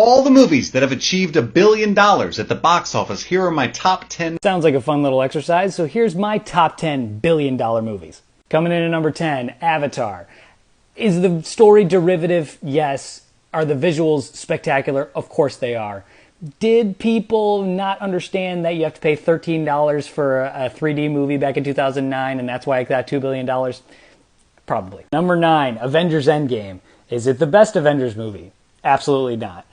All the movies that have achieved $1 billion at the box office, here are my top 10. Sounds like a fun little exercise, so here's my top 10 billion-dollar movies. Coming in at number 10, Avatar. Is the story derivative? Yes. Are the visuals spectacular? Of course they are. Did people not understand that you have to pay $13 for a 3D movie back in 2009 and that's why it got $2 billion? Probably. Number 9, Avengers Endgame. Is it the best Avengers movie? Absolutely not.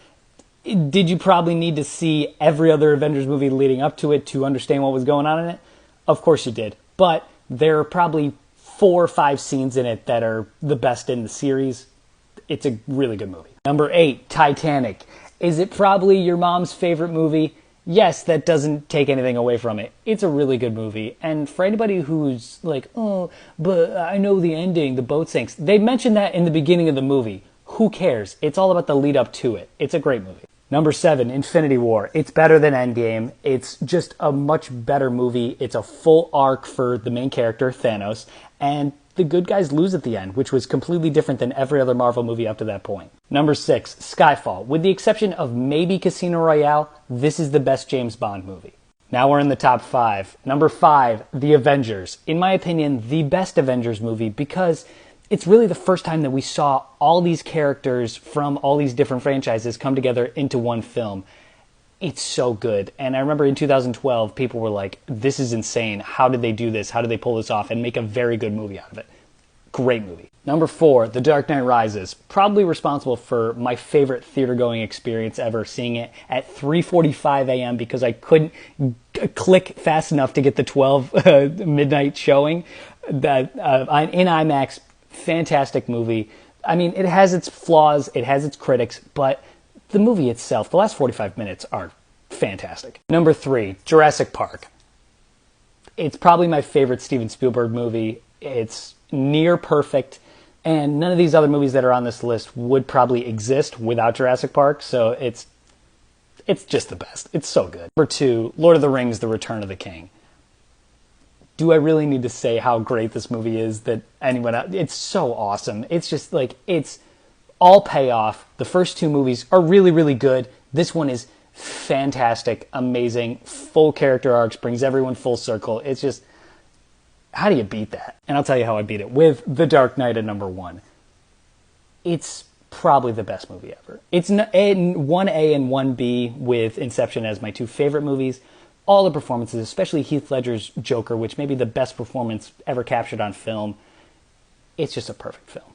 Did you probably need to see every other Avengers movie leading up to it to understand what was going on in it? Of course you did. But there are probably 4 or 5 scenes in it that are the best in the series. It's a really good movie. Number 8, Titanic. Is it probably your mom's favorite movie? Yes, that doesn't take anything away from it. It's a really good movie. And for anybody who's like, oh, but I know the ending, the boat sinks. They mentioned that in the beginning of the movie. Who cares? It's all about the lead up to it. It's a great movie. Number 7, Infinity War. It's better than Endgame. It's just a much better movie. It's a full arc for the main character, Thanos, and the good guys lose at the end, which was completely different than every other Marvel movie up to that point. Number 6, Skyfall. With the exception of maybe Casino Royale, this is the best James Bond movie. Now we're in the top 5. Number 5, The Avengers. In my opinion, the best Avengers movie because it's really the first time that we saw all these characters from all these different franchises come together into one film. It's so good. And I remember in 2012, people were like, this is insane. How did they do this? How did they pull this off and make a very good movie out of it? Great movie. Number 4, The Dark Knight Rises. Probably responsible for my favorite theater-going experience ever, seeing it at 3:45 a.m. because I couldn't click fast enough to get the 12 midnight showing. In IMAX, fantastic movie. I mean, it has its flaws, it has its critics, but the movie itself, the last 45 minutes are fantastic. Number 3, Jurassic Park. It's probably my favorite Steven Spielberg movie. It's near perfect, and none of these other movies that are on this list would probably exist without Jurassic Park, so it's just the best. It's so good. Number 2, Lord of the Rings, The Return of the King. Do I really need to say how great this movie is that anyone else? It's so awesome. It's just like, it's all payoff. The first 2 movies are really, really good. This one is fantastic, amazing, full character arcs, brings everyone full circle. It's just, how do you beat that? And I'll tell you how I beat it. With The Dark Knight at number 1. It's probably the best movie ever. It's 1A and 1B with Inception as my 2 favorite movies. All the performances, especially Heath Ledger's Joker, which may be the best performance ever captured on film. It's just a perfect film.